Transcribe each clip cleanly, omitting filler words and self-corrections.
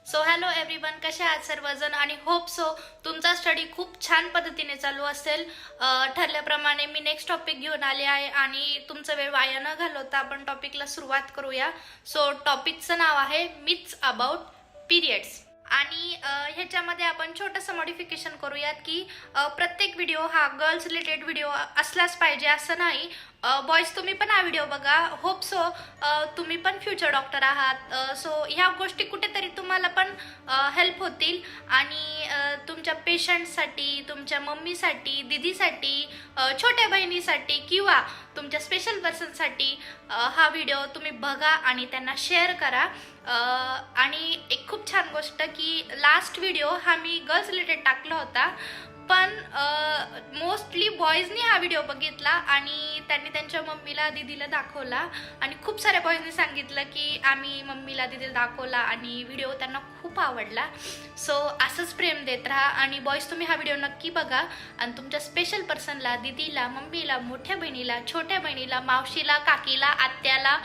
So hello everyone, कसे आहात सर्वजण आणि होप सो तुमचा स्टडी खूप छान पद्धतीने चालू असेल. ठरल्याप्रमाणे मी नेक्स्ट टॉपिक घेऊन आले आहे आणि तुमचा वेळ वाया न घालवता आपण टॉपिकला सुरुवात करूया. सो टॉपिकचं नाव आहे मिथ्स अबाउट पिरियड्स. आणि ह्याच्यामध्ये आपण छोटंसं मॉडिफिकेशन करूयात की प्रत्येक व्हिडिओ हा गर्ल्स रिलेटेड व्हिडिओ असलाच पाहिजे असं नाही. बॉयज तुम्ही पण हा व्हिडिओ बघा. होप सो तुम्ही पण फ्युचर डॉक्टर आहात. सो ह्या गोष्टी कुठेतरी तुम्हाला पण हेल्प होतील आणि तुमच्या पेशंटसाठी, तुमच्या मम्मीसाठी, दिदीसाठी, छोट्या बहिणीसाठी किंवा तुमच्या स्पेशल पर्सनसाठी हा व्हिडिओ तुम्ही बघा आणि त्यांना शेअर करा. आणि एक खूप छान गोष्ट की लास्ट व्हिडिओ हा मी गर्ल्स रिलेटेड टाकला होता, पण मोस्टली बॉयजनी हा व्हिडिओ बघितला आणि त्यांनी त्यांच्या मम्मीला दिदीला दाखवला आणि खूप साऱ्या बॉयजनी सांगितलं की आम्ही मम्मीला दिदीला दाखवला आणि व्हिडिओ त्यांना खूप आवडला. सो असंच प्रेम देत राहा आणि बॉयज तुम्ही हा व्हिडिओ नक्की बघा आणि तुमच्या स्पेशल पर्सनला, दिदीला, मम्मीला, मोठ्या बहिणीला, छोट्या बहिणीला, मावशीला, काकीला, आत्याला,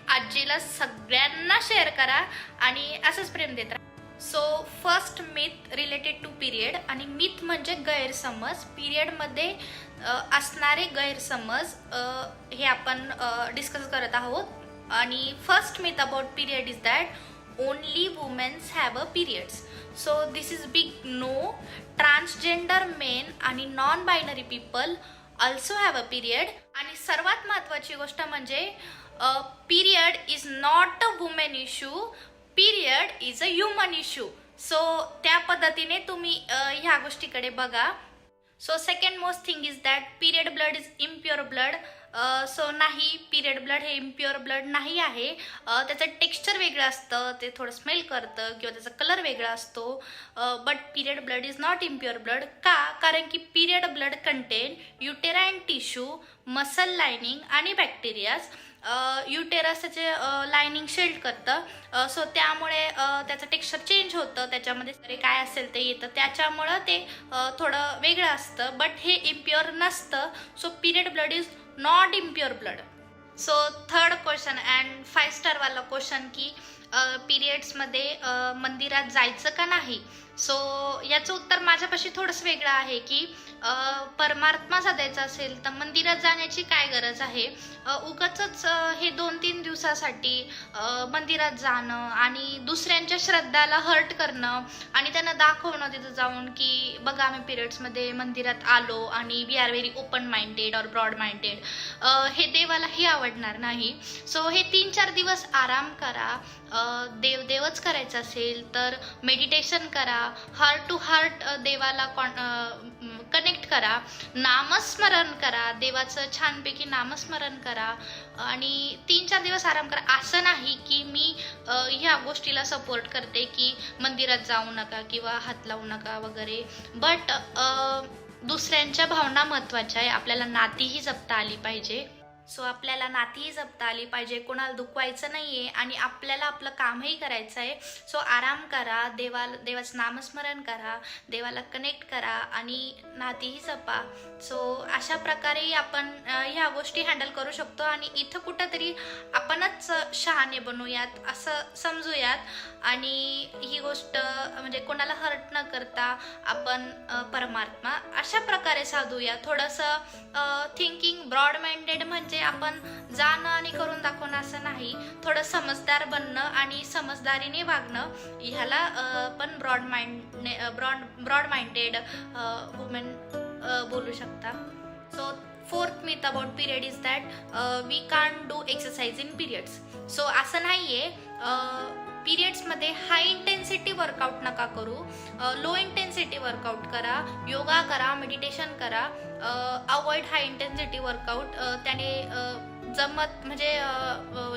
आजीला सगळ्यांना शेअर करा आणि असंच प्रेम देत राहा. So first myth related to period. आणि मिथ म्हणजे गैरसमज, पिरियडमध्ये असणारे गैरसमज हे आपण डिस्कस करत आहोत. आणि first myth about period is that only womens have a periods. So this is big no. Transgender men आणि non binary people also have a period. आणि सर्वात महत्त्वाची गोष्ट म्हणजे period is not a women issue, period is a human issue. So त्या पद्धतीने तुम्ही ह्या गोष्टीकडे बघा. So second most thing is that period blood is impure blood. So नाही, पिरियड ब्लड हे इम्प्युअर ब्लड नाही आहे. त्याचं टेक्स्चर वेगळं असतं, ते थोडं स्मेल करतं किंवा त्याचा कलर वेगळा असतो. But period blood is not impure blood. का? कारण की period blood content uterine tissue, muscle lining आणि बॅक्टेरियाज. युटेरस त्याचे लायनिंग शेल्ड करतं. सो त्यामुळे त्याचं टेक्स्चर चेंज होतं, त्याच्यामध्ये काय असेल ते येतं, त्याच्यामुळं ते थोडं वेगळं असतं. बट हे इम्प्युअर नसतं. So period blood is not impure blood. So third question and 5 स्टारवाला क्वेश्चन की पिरियड्समध्ये मंदिरात जायचं का नाही. सो याचं उत्तर माझ्यापाशी थोडंसं वेगळं आहे की परमात्मा साधायचा असेल तर मंदिरात जाण्याची काय गरज आहे. उगाचच हे 2-3 दिवसासाठी मंदिरात जाणं आणि दुसऱ्यांच्या श्रद्धाला हर्ट करणं आणि त्यांना दाखवणं तिथं जाऊन की बघा आम्ही पिरियड्समध्ये मंदिरात आलो आणि we are very open minded or broad minded, हे देवालाही आवडणार नाही. सो हे 3-4 दिवस आराम करा. देवच करायचं असेल तर मेडिटेशन करा, हार्ट टू हार्ट देवाला कनेक्ट करा, नामस्मरण करा, देवाचं छानपैकी नामस्मरण करा आणि 3-4 दिवस आराम करा. असं नाही की मी ह्या गोष्टीला सपोर्ट करते की मंदिरात जाऊ नका किंवा हात लावू नका वगैरे. बट दुसऱ्यांच्या भावना महत्त्वाच्या आहे. आपल्याला नातीही जपता आली पाहिजे. सो आपल्याला नातीही जपता आली पाहिजे, कोणाला दुखवायचं नाही आहे आणि आपल्याला आपलं कामही करायचं आहे. सो आराम करा, देवाचं नामस्मरण करा, देवाला कनेक्ट करा आणि नातीही जपा. सो अशा प्रकारे आपण ह्या गोष्टी हँडल करू शकतो आणि इथं कुठंतरी आपणच शहाणे बनूयात असं समजूयात आणि ही गोष्ट म्हणजे कोणाला हर्ट न करता आपण परमात्मा अशा प्रकारे साधूया. थोडंसं थिंकिंग ब्रॉड माइंडेड म्हणजे आपण जाणं आणि करून दाखवणं असं नाही, थोडं समजदार बनणं आणि समजदारीने वागणं, ह्याला पण ब्रॉड माइंडेड वुमेन बोलू शकता. So fourth myth about period is that we can't do exercise in periods. सो असं नाही आहे. पिरियड्समध्ये हाय इंटेन्सिटी वर्कआउट नका करू, लो इंटेन्सिटी वर्कआउट करा, योगा करा, मेडिटेशन करा. अवॉइड हाय इंटेन्सिटी वर्कआउट. त्याने जमत म्हणजे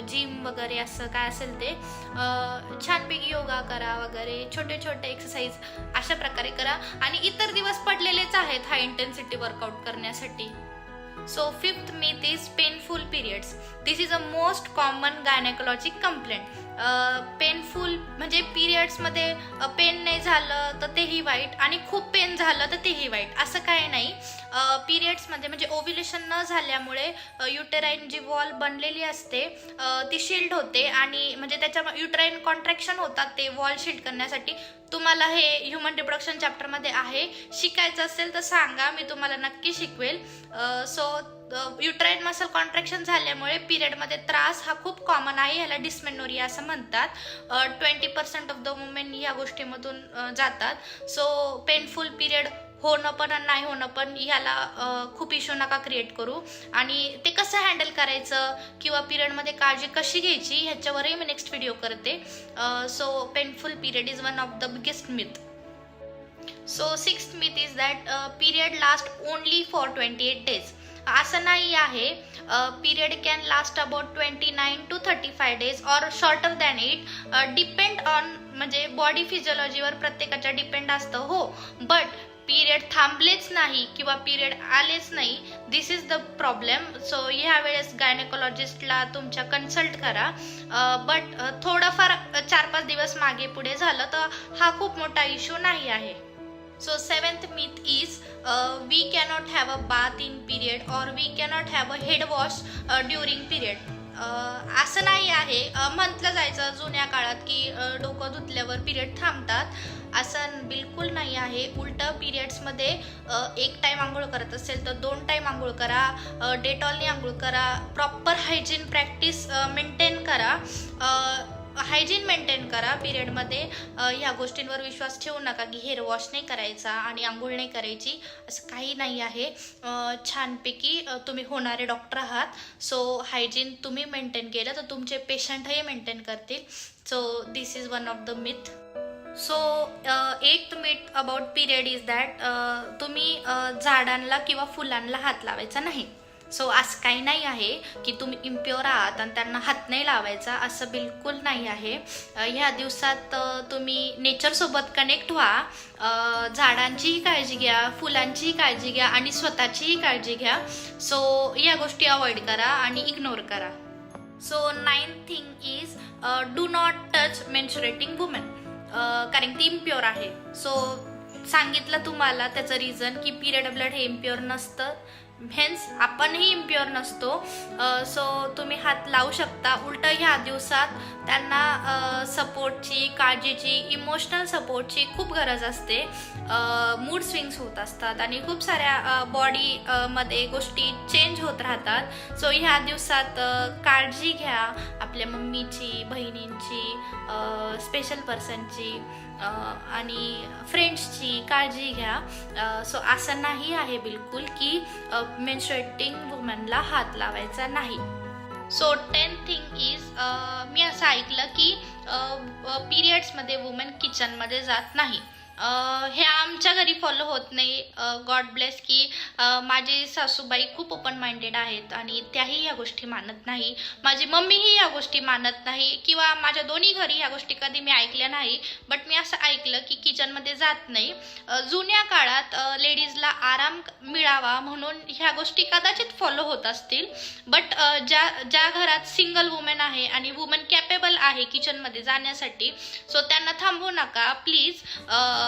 जिम वगैरे असं काय असेल ते छानपैकी योगा करा वगैरे, छोटे छोटे एक्सरसाइज अशा प्रकारे करा. आणि इतर दिवस पडलेलेच आहेत हाय इंटेन्सिटी वर्कआउट करण्यासाठी. So fifth myth is painful periods. This is a most common gynecologic complaint. Painful म्हणजे पिरियड्समध्ये पेन नाही झालं तर तेही वाईट आणि खूप पेन झालं तर तेही वाईट, असं काही नाही. पिरियड्समध्ये म्हणजे ओव्ह्युलेशन न झाल्यामुळे युटेराईन जी वॉल बनलेली असते ती शिल्ड होते आणि म्हणजे त्याच्या युटेराईन कॉन्ट्रॅक्शन होतात ते वॉल शिल्ड करण्यासाठी. तुम्हाला हे ह्युमन रिप्रोडक्शन चॅप्टरमध्ये आहे, शिकायचं असेल तर सांगा, मी तुम्हाला नक्की शिकवेल. सो युट्राईन मसल कॉन्ट्रॅक्शन झाल्यामुळे पिरियडमध्ये त्रास हा खूप कॉमन आहे, ह्याला डिस्मेनोरिया असं म्हणतात. 20% ऑफ द वुमेन या गोष्टीमधून जातात. सो पेनफुल पिरियड होणं पण आणि नाही होणं पण ह्याला खूप इश्यू नका क्रिएट करू. आणि ते कसं हँडल करायचं किंवा पिरियडमध्ये काळजी कशी घ्यायची ह्याच्यावरही मी नेक्स्ट व्हिडिओ करते. So painful period is one of the biggest myth. So 6th myth is that period last only for 28 days. असं नाही आहे. Period can last about 29 to 35 days or shorter than it. Depend on म्हणजे body फिजिओलॉजीवर प्रत्येकाच्या depend असतं हो, but period थांबलेच नाही किंवा period आलेच नाही, दिस इज द प्रॉब्लेम. सो ह्या वेळेस गायनेकोलॉजिस्टला तुमच्या कन्सल्ट करा. बट थोडंफार 4-5 दिवस मागे पुढे झालं तर हा खूप मोठा इश्यू नाही आहे. So 7th myth is we cannot have a bath in period or we cannot have a head wash during period. असं नाही आहे. म्हटलं जायचं जुन्या काळात की डोकं धुतल्यावर पिरियड थांबतात, असं बिलकुल नाही आहे. उलट पिरियड्समध्ये एक टाईम आंघोळ करत असेल तर 2 टाईम आंघोळ करा, डेटॉलने आंघोळ करा, प्रॉपर हायजीन प्रॅक्टिस मेंटेन करा, हायजीन मेंटेन करा पिरियडमध्ये. ह्या गोष्टींवर विश्वास ठेवू नका की हेअर वॉश नाही करायचा आणि आंघोळ नाही करायची, असं काही नाही आहे. छानपैकी तुम्ही होणारे डॉक्टर आहात, सो हायजीन तुम्ही मेंटेन केलं तर तुमचे पेशंटही मेंटेन करतील. So this is one of the myth. So 8th myth about period is that तुम्ही झाडांना किंवा फुलांना हात लावायचा नाही. सो असं काही नाही आहे की तुम्ही इम्प्युअर आहात आणि त्यांना हात नाही लावायचा, असं बिलकुल नाही आहे. ह्या दिवसात तुम्ही नेचरसोबत कनेक्ट व्हा, झाडांचीही काळजी घ्या, फुलांचीही काळजी घ्या आणि स्वतःचीही काळजी घ्या. सो या गोष्टी अवॉइड करा आणि इग्नोर करा. So 9th thing is do not touch menstruating women, कारण ती इम्प्युअर आहे. सो सांगितलं तुम्हाला त्याचं रिझन की पिरियड ब्लड हे इम्प्युअर नसतं, हेन्स आपणही इम्प्युअर नसतो. सो तुम्ही हात लावू शकता. उलट ह्या दिवसात त्यांना सपोर्टची, काळजीची, इमोशनल सपोर्टची खूप गरज असते. मूड स्विंग्स होत असतात आणि खूप साऱ्या बॉडी मध्ये गोष्टी चेंज होत राहतात. सो ह्या दिवसात काळजी घ्या आपल्या मम्मीची, बहिणींची, स्पेशल पर्सनची आणि फ्रेंड्सची काळजी घ्या. सो असं नाही आहे बिलकुल की मेन्स्ट्रुएटिंग वुमनला हात लावायचा नाही. So 10th thing is me असं ऐकलं की पिरियड्समध्ये वुमेन किचनमध्ये जात नाही. हे आमच्या घरी फॉलो होत नाही. गॉड ब्लेस की माझी सासूबाई खूप ओपन माइंडेड आहेत आणि त्याही या गोष्टी मानत नाही. माझी मम्मीही या गोष्टी मानत नाही किंवा माझ्या दोन्ही घरी ह्या गोष्टी कधी मी ऐकल्या नाही. बट मी असं ऐकलं की किचनमध्ये जात नाही. जुन्या काळात लेडीजला आराम मिळावा म्हणून ह्या गोष्टी कदाचित फॉलो होत असतील. बट ज्या घरात सिंगल वुमेन आहे आणि वुमेन कॅपेबल आहे किचनमध्ये जाण्यासाठी, सो त्यांना थांबवू नका प्लीज.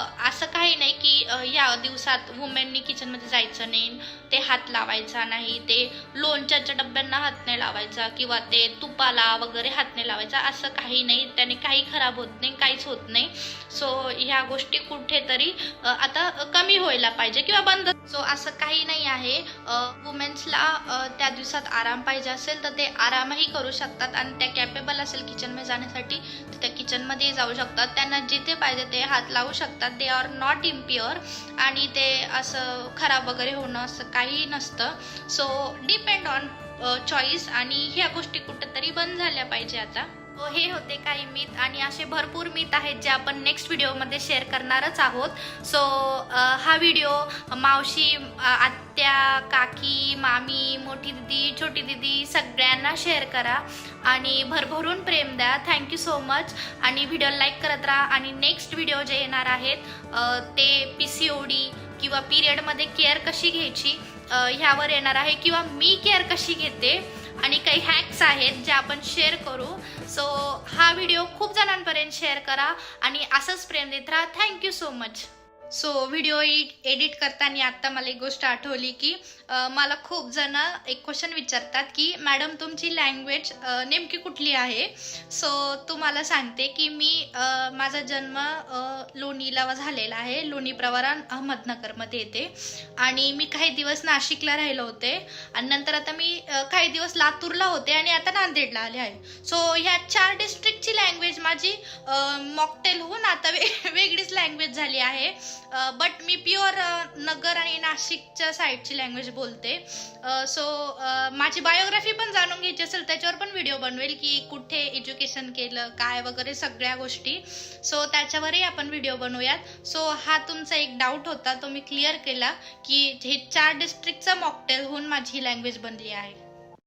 असं काही नाही की या दिवसात वुमेननी किचनमध्ये जायचं नाही, ते हात लावायचा नाही, ते लोणच्याच्या डब्यांना हात नाही लावायचा किंवा ते तुपाला वगैरे हात नाही लावायचा, असं काही नाही. त्याने काही खराब होत नाही, काहीच होत नाही. सो ह्या गोष्टी कुठेतरी आता कमी व्हायला पाहिजे किंवा बंद. सो असं काही नाही आहे. वुमेन्सला त्या दिवसात आराम पाहिजे असेल तर ते आरामही करू शकतात आणि त्या कॅपेबल असेल किचनमध्ये जाण्यासाठी तर त्या किचनमध्ये जाऊ शकतात. त्यांना जिथे पाहिजे ते हात लावू शकतात. दे आर नॉट इम्प्युअर आणि ते असं खराब वगैरे होणं असं काही नसतं. सो डिपेंड ऑन चॉईस आणि ह्या गोष्टी कुठेतरी बंद झाल्या पाहिजे आता. हे होते काही मिथ आणि असे भरपूर मिथ आहेत जे आपण नेक्स्ट व्हिडिओमध्ये शेअर करणारच आहोत. सो हा व्हिडिओ मावशी, आत्या, काकी, मामी, मोठी दिदी, छोटी दिदी सगळ्यांना शेअर करा आणि भरभरून प्रेम द्या. Thank you so much. आणि व्हिडिओ लाईक करत राहा. आणि नेक्स्ट व्हिडिओ जे येणार आहेत ते PCOD किंवा पिरियडमध्ये केअर कशी घ्यायची ह्यावर येणार आहे किंवा मी केअर कशी घेते आणि काही हॅक्स आहेत जे आपण शेअर करू. सो हा व्हिडिओ खूप जणांपर्यंत शेअर करा आणि असंच प्रेम देत राहा. Thank you so much. So video edit करताना आता मला एक गोष्ट आठवली की मला खूप जण एक क्वेश्चन विचारतात की मॅडम तुमची लँग्वेज नेमकी कुठली आहे. सो तुम्हाला सांगते की मी माझा जन्म लोणीला झालेला आहे. लोणी प्रवरा अहमदनगरमध्ये येते आणि मी काही दिवस नाशिकला राहिले होते आणि नंतर आता मी काही दिवस लातूरला होते आणि आता नांदेडला आले आहे. सो ह्या 4 डिस्ट्रिक्टची लँग्वेज माझी मॉकटेल होऊन आता वेगळीच लँग्वेज झाली आहे. बट मी प्युअर नगर आणि नाशिकच्या साईडची लँग्वेज बोलते. सो माझी बायोग्राफी पण जाणून घ्यायची असेल त्याच्यावर पण व्हिडिओ बनवेल की कुठे एज्युकेशन केलं काय वगैरे सगळ्या गोष्टी. सो त्याच्यावरही आपण व्हिडिओ बनवूयात. सो हा तुमचा एक डाऊट होता तो मी क्लिअर केला की हे 4 डिस्ट्रिक्टचं मॉकटेल होऊन माझी लँग्वेज बनली आहे.